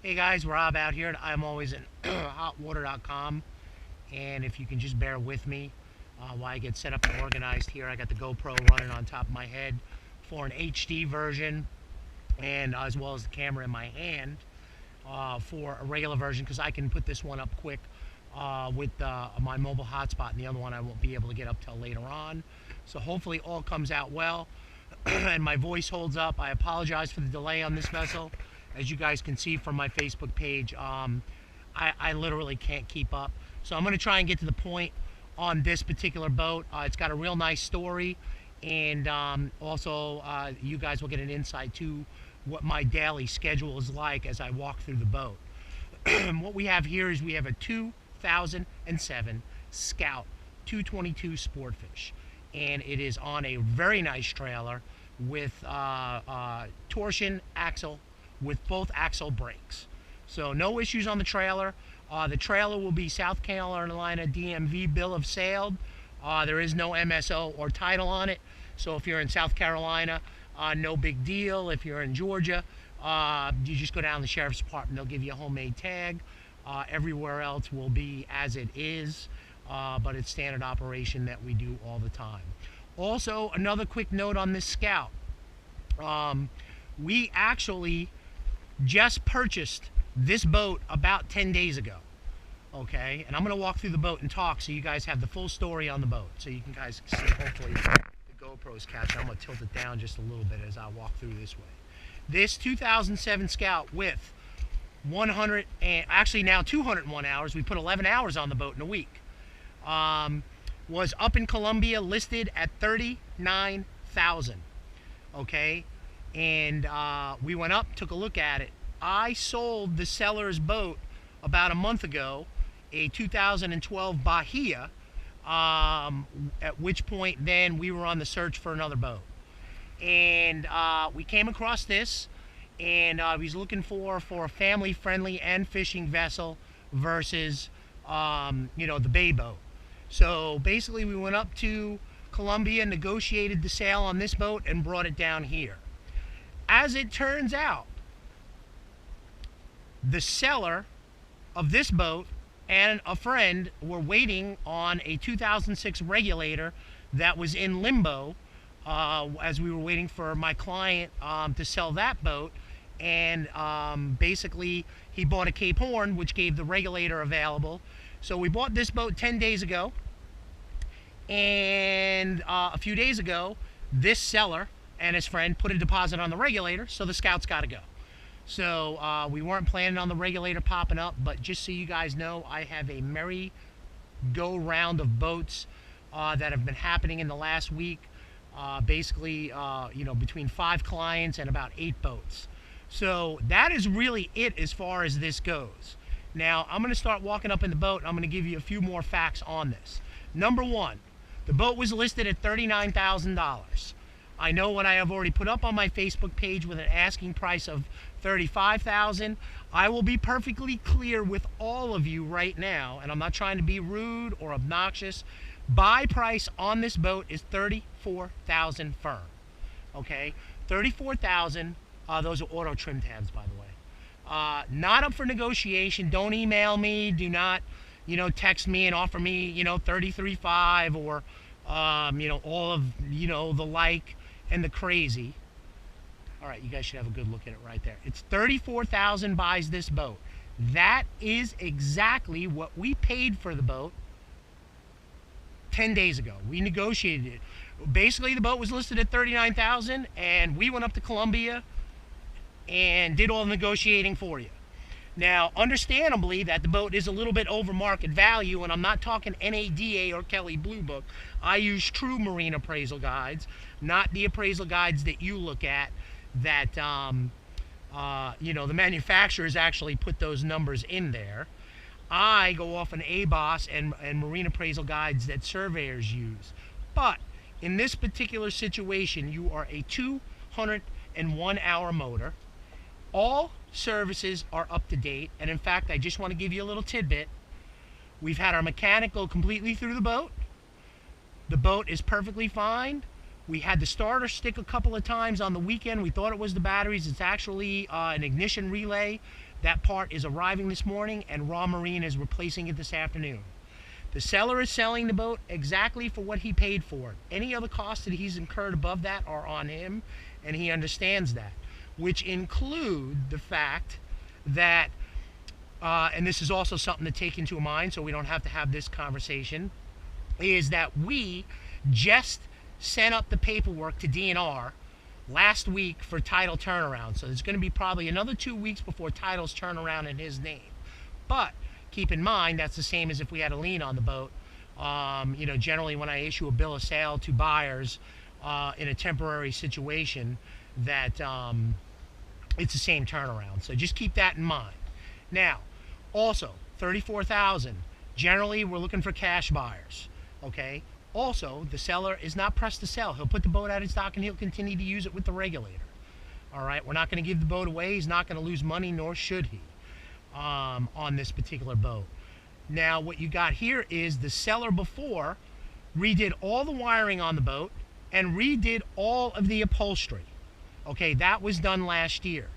Hey guys, Rob out here at ImAlwaysInHotWater.com, and if you can just bear with me while I get set up and organized here. I got the GoPro running on top of my head for an HD version, and as well as the camera in my hand for a regular version, because I can put this one up quick with my mobile hotspot, and the other one I won't be able to get up till later on. So hopefully all comes out well and my voice holds up. I apologize for the delay on this vessel. As you guys can see from my Facebook page, I literally can't keep up. So I'm going to try and get to the point on this particular boat. It's got a real nice story, and also you guys will get an insight to what my daily schedule is like as I walk through the boat. What we have here is we have a 2007 Scout 222 Sportfish, and it is on a very nice trailer with torsion axle with both axle brakes. So no issues on the trailer. The trailer will be South Carolina DMV bill of sale. There is no MSO or title on it. So if you're in South Carolina, no big deal. If you're in Georgia, you just go down to the sheriff's department. They'll give you a homemade tag. Everywhere else will be as it is, but it's standard operation that we do all the time. Also, another quick note on this Scout. We actually just purchased this boat about 10 days ago. Okay, and I'm going to walk through the boat and talk so you guys have the full story on the boat, so you can guys see, hopefully the GoPro's catching. I'm going to tilt it down just a little bit as I walk through this way. This 2007 Scout with 100 and actually now 201 hours, we put 11 hours on the boat in a week, was up in Columbia, listed at $39,000. Okay, and we went up, took a look at it. I sold the seller's boat about a month ago, a 2012 Bahia, at which point then we were on the search for another boat. And we came across this, and we was looking for a family-friendly and fishing vessel versus, the bay boat. So basically we went up to Columbia, negotiated the sale on this boat, and brought it down here. As it turns out, the seller of this boat and a friend were waiting on a 2006 regulator that was in limbo as we were waiting for my client to sell that boat. And basically he bought a Cape Horn, which gave the regulator available. So we bought this boat 10 days ago, and a few days ago this seller and his friend put a deposit on the regulator, so the Scout's got to go. So we weren't planning on the regulator popping up, but just so you guys know, I have a merry go-round of boats that have been happening in the last week. Basically, between 5 clients and about 8 boats. So that is really it as far as this goes. Now, I'm going to start walking up in the boat, and I'm going to give you a few more facts on this. Number one, the boat was listed at $39,000. I know what I have already put up on my Facebook page with an asking price of $35,000. I will be perfectly clear with all of you right now, and I'm not trying to be rude or obnoxious. Buy price on this boat is $34,000 firm. Okay, $34,000. Those are auto trim tabs, by the way. Not up for negotiation. Don't email me. Do not, text me and offer me, $33,500 or, all of, the like and the crazy. All right, you guys should have a good look at it right there. It's $34,000 buys this boat. That is exactly what we paid for the boat 10 days ago. We negotiated it. Basically, the boat was listed at $39,000, and we went up to Columbia and did all the negotiating for you. Now, understandably, that the boat is a little bit over market value, and I'm not talking NADA or Kelly Blue Book. I use true marine appraisal guides, not the appraisal guides that you look at that, the manufacturers actually put those numbers in there. I go off an ABOS and marine appraisal guides that surveyors use. But in this particular situation, you are a 201-hour motor. All services are up to date, and in fact, I just want to give you a little tidbit. We've had our mechanic go completely through the boat. The boat is perfectly fine. We had the starter stick a couple of times on the weekend. We thought it was the batteries. It's actually an ignition relay That part is arriving this morning, and Raw Marine is replacing it this afternoon. The seller is selling the boat exactly for what he paid for it. Any other costs that he's incurred above that are on him, and he understands that, which include the fact that, and this is also something to take into mind so we don't have to have this conversation, is that we just sent up the paperwork to DNR last week for title turnaround. So there's going to be probably another 2 weeks before titles turn around in his name. But keep in mind, that's the same as if we had a lien on the boat. You know, generally when I issue a bill of sale to buyers in a temporary situation, that it's the same turnaround. So just keep that in mind. Now, also, $34,000. Generally, we're looking for cash buyers. Okay. Also, the seller is not pressed to sell. He'll put the boat out of stock and he'll continue to use it with the regulator. All right. We're not going to give the boat away. He's not going to lose money, nor should he, on this particular boat. Now, what you got here is the seller before redid all the wiring on the boat and redid all of the upholstery. Okay, that was done last year.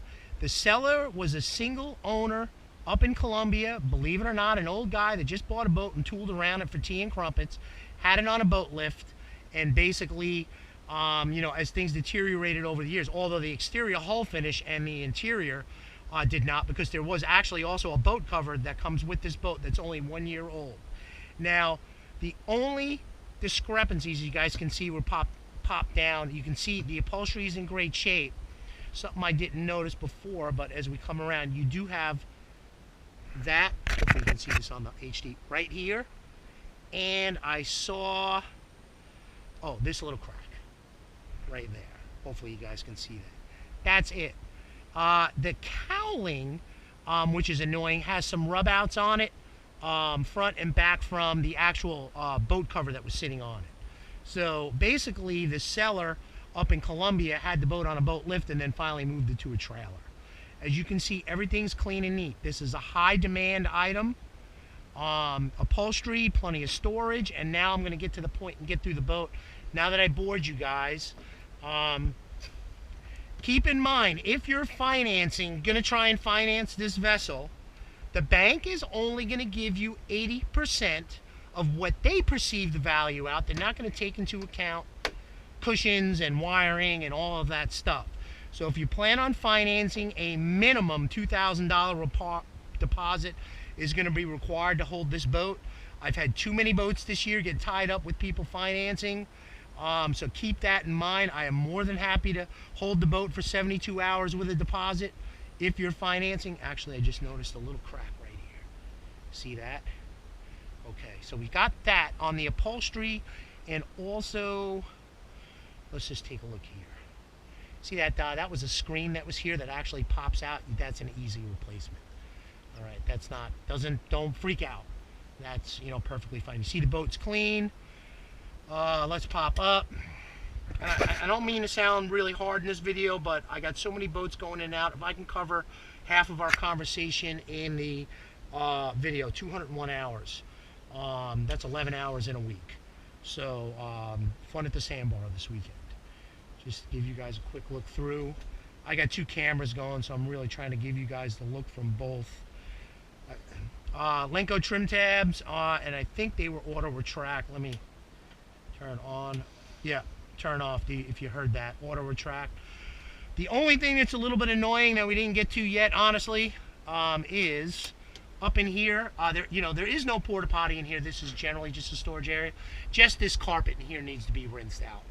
The seller was a single owner up in Colombia, believe it or not, an old guy that just bought a boat and tooled around it for tea and crumpets, had it on a boat lift, and basically, you know, as things deteriorated over the years, although the exterior hull finish and the interior did not, because there was actually also a boat cover that comes with this boat that's only 1 year old. Now, the only discrepancies you guys can see were popped down. You can see the upholstery is in great shape. Something I didn't notice before, but as we come around, you do have that. Hopefully you can see this on the HD right here. And I saw, oh, this little crack right there. Hopefully you guys can see that. That's it. The cowling, which is annoying, has some rub outs on it, front and back from the actual boat cover that was sitting on it. So basically the seller up in Colombia had the boat on a boat lift and then finally moved it to a trailer. As you can see, everything's clean and neat. This is a high demand item. Upholstery, plenty of storage, and now I'm going to get to the point and get through the boat. Now that I bored you guys, keep in mind, if you're financing, going to try and finance this vessel, the bank is only going to give you 80% of what they perceive the value out. They're not going to take into account cushions and wiring and all of that stuff. So if you plan on financing, a minimum $2,000 deposit is going to be required to hold this boat. I've had too many boats this year get tied up with people financing. So keep that in mind. I am more than happy to hold the boat for 72 hours with a deposit if you're financing. Actually, I just noticed a little crack right here. See that? Okay, so we got that on the upholstery, and also, let's just take a look here. See that? That was a screen that was here that actually pops out. That's an easy replacement. All right, that's not, don't freak out. That's, you know, perfectly fine. You see the boat's clean. Let's pop up. I don't mean to sound really hard in this video, but I got so many boats going in and out. If I can cover half of our conversation in the video, 201 hours. That's 11 hours in a week. So, fun at the Sandbar this weekend. Just to give you guys a quick look through. I got 2 cameras going, so I'm really trying to give you guys the look from both. Lenco trim tabs, and I think they were auto retract. Let me turn on. Yeah, turn off if you heard that. Auto retract. The only thing that's a little bit annoying that we didn't get to yet, honestly, is up in here. There is no porta potty in here. This is generally just a storage area. Just this carpet in here needs to be rinsed out.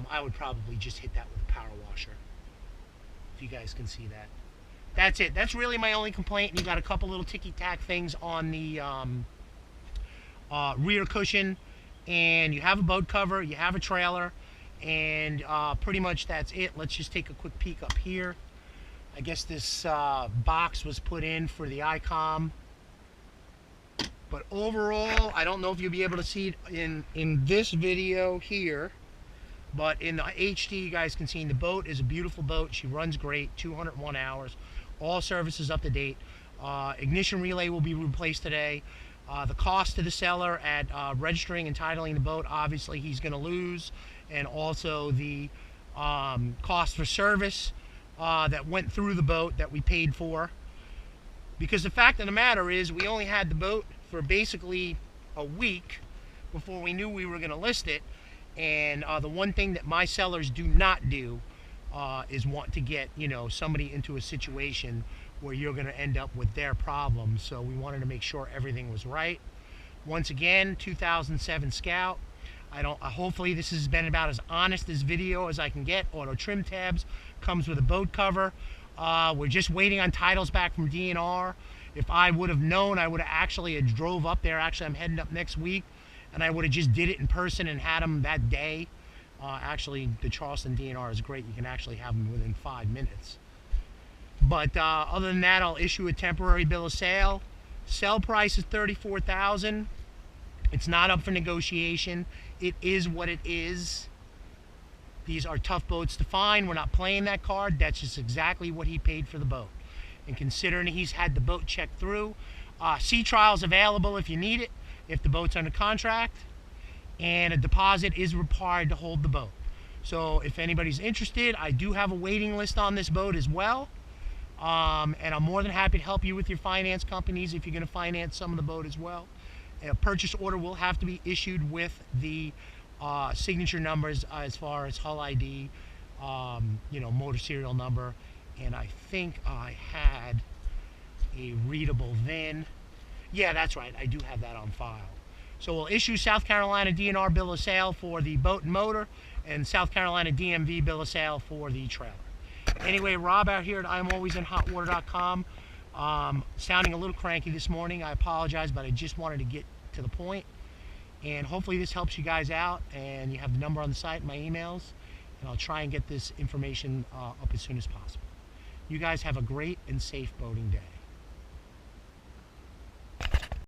I would probably just hit that with a power washer, if you guys can see that. That's it. That's really my only complaint. You got a couple little ticky-tack things on the rear cushion, and you have a boat cover, you have a trailer, and pretty much that's it. Let's just take a quick peek up here. I guess this box was put in for the ICOM. But overall, I don't know if you'll be able to see it in this video here, but in the HD, you guys can see the boat is a beautiful boat. She runs great, 201 hours. All services up to date. Ignition relay will be replaced today. The cost to the seller at registering and titling the boat, obviously he's going to lose. And also the cost for service that went through the boat that we paid for. Because the fact of the matter is, we only had the boat for basically a week before we knew we were going to list it. And the one thing that my sellers do not do is want to get, you know, somebody into a situation where you're going to end up with their problems. So we wanted to make sure everything was right. Once again, 2007 Scout. Hopefully this has been about as honest as video as I can get. Auto trim tabs, comes with a boat cover. We're just waiting on titles back from DNR. If I would have known, I would have actually drove up there. Actually, I'm heading up next week, and I would have just did it in person and had them that day. Actually, the Charleston DNR is great. You can actually have them within 5 minutes. But other than that, I'll issue a temporary bill of sale. Sell price is $34,000. It's not up for negotiation. It is what it is. These are tough boats to find. We're not playing that card. That's just exactly what he paid for the boat. And considering he's had the boat checked through, sea trials available if you need it, if the boat's under contract, and a deposit is required to hold the boat. So if anybody's interested, I do have a waiting list on this boat as well. And I'm more than happy to help you with your finance companies if you're going to finance some of the boat as well. A purchase order will have to be issued with the signature numbers as far as hull ID, you know, motor serial number, and I think I had a readable VIN. Yeah, that's right, I do have that on file. So we'll issue South Carolina DNR bill of sale for the boat and motor, and South Carolina DMV bill of sale for the trailer. Anyway, Rob out here at ImAlwaysInHotWater.com. Sounding a little cranky this morning. I apologize, but I just wanted to get to the point. And hopefully this helps you guys out. And you have the number on the site, my emails. And I'll try and get this information up as soon as possible. You guys have a great and safe boating day.